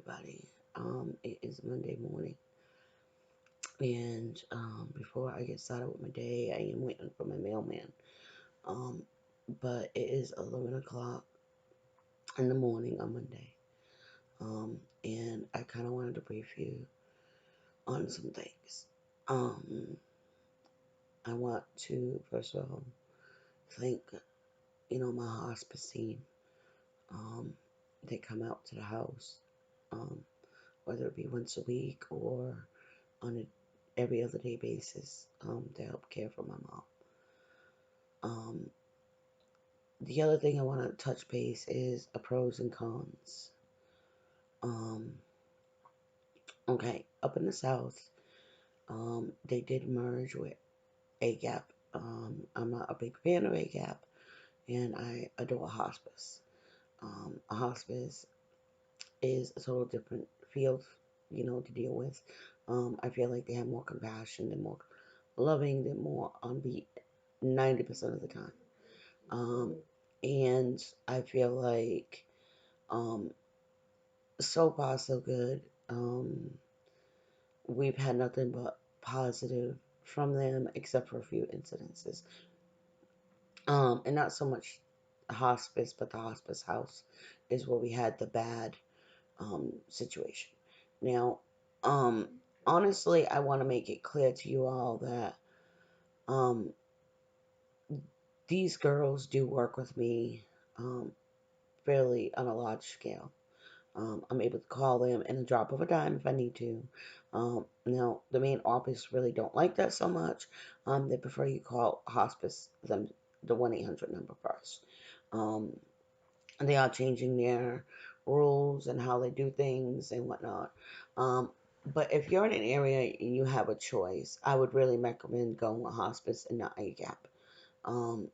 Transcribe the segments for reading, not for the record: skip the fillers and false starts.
everybody. It is Monday morning, and before I get started with my day, I am waiting for my mailman. Um, but it is 11 o'clock in the morning on Monday, and I kind of wanted to brief you on some things. Um, I want to first of all thank my hospice team. Um, they come out to the house, um, whether it be once a week or on a every other day basis, to help care for my mom. Um, the other thing I want to touch base is a pros and cons. Um, okay, up in the south, they did merge with AGAP. I'm not a big fan of AGAP, and I adore hospice. A hospice is a total different field, to deal with. I feel like they have more compassion, they're more loving, they're more on beat 90% of the time. Um, and I feel like um, so far so good. We've had nothing but positive from them, except for a few incidences. And not so much hospice, but the hospice house is where we had the bad situation. Now, um, honestly, I want to make it clear to you all that um, these girls do work with me um, fairly on a large scale. I'm able to call them in a drop of a dime if I need to. Now, the main office really don't like that so much. They prefer you call hospice them the 1-800 number first. Um, and they are changing their rules and how they do things and whatnot. Um, but if you're in an area and you have a choice, I would really recommend going with hospice and not AGAP. Um,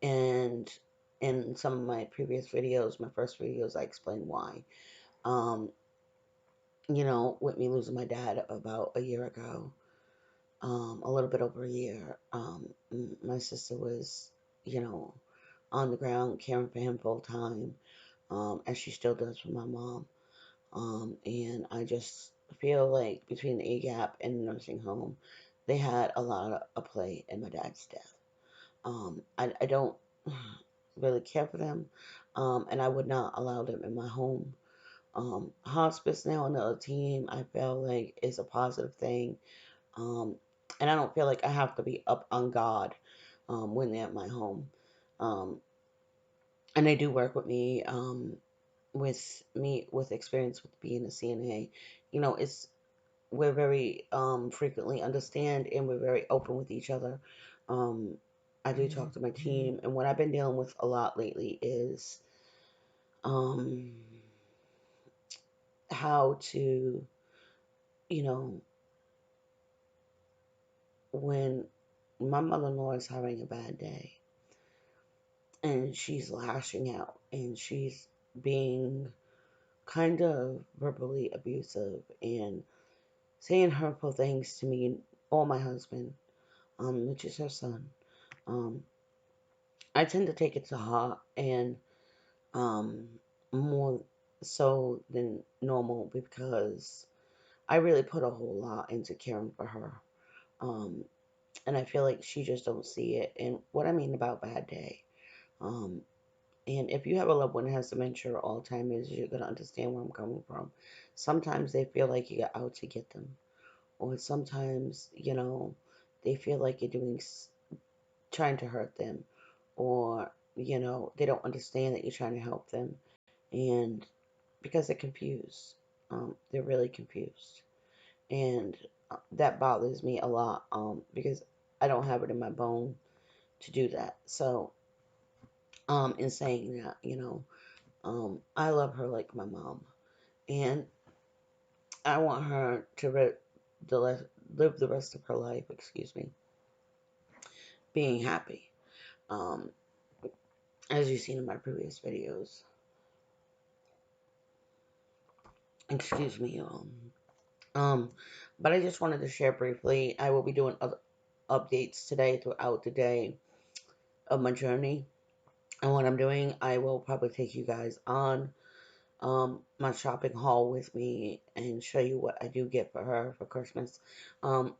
and in some of my previous videos, my first videos, I explained why. Um, with me losing my dad about a year ago, a little bit over a year, my sister was, you know, on the ground caring for him full time, as she still does for my mom. And I just feel like between the AGAP and the nursing home, they had a lot of a play in my dad's death. I don't really care for them, and I would not allow them in my home. Hospice now, another team, I feel like is a positive thing. Um, and I don't feel like I have to be up on God when they're at my home. Um, and they do work with experience with being a CNA. It's we're very frequently understand and we're very open with each other. Um, I do talk to my team, and what I've been dealing with a lot lately is um, how to, you know, when my mother-in-law is having a bad day and she's lashing out and she's being kind of verbally abusive and saying hurtful things to me or my husband, which is her son. Um, I tend to take it to heart and um, more so than normal because I really put a whole lot into caring for her. Um, and I feel like she just don't see it. And what I mean about bad day. Um, and if you have a loved one that has dementia or Alzheimer's, you're gonna understand where I'm coming from. Sometimes they feel like you're out to get them, or sometimes they feel like you're trying to hurt them, or they don't understand that you're trying to help them, and because they're confused, they're really confused, and that bothers me a lot, because I don't have it in my bone to do that. So, in saying that, I love her like my mom, and I want her to live the rest of her life, excuse me, being happy. Um, as you've seen in my previous videos, excuse me. Um, but I just wanted to share briefly. I will be doing other updates today throughout the day of my journey and what I'm doing. I will probably take you guys on my shopping haul with me and show you what I do get for her for Christmas. Um,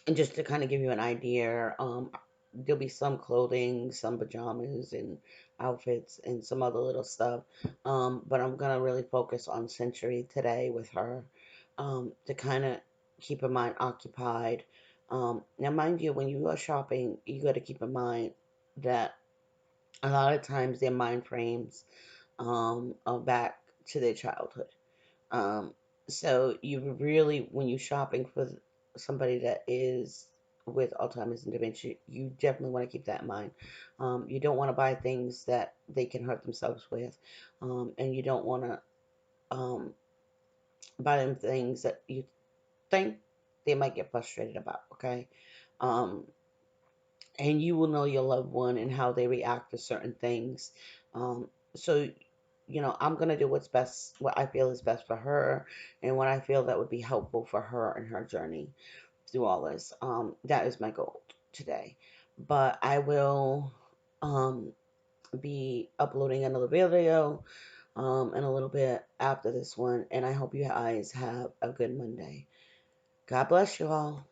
and just to kind of give you an idea, there'll be some clothing, some pajamas and outfits, and some other little stuff. But I'm gonna really focus on Century today with her, to kind of keep her mind occupied. Now, mind you, when you are shopping, you got to keep in mind that a lot of times their mind frames, are back to their childhood. Um, so you really, when you're shopping for somebody that is with Alzheimer's and dementia, you definitely want to keep that in mind. You don't want to buy things that they can hurt themselves with, and you don't want to, um, buy them things that you think they might get frustrated about. Okay, um, and you will know your loved one and how they react to certain things. So I'm gonna do what's best, what I feel is best for her, and what I feel that would be helpful for her and her journey through all this. That is my goal today. But I will, um, be uploading another video, in a little bit after this one, and I hope you guys have a good Monday. God bless you all.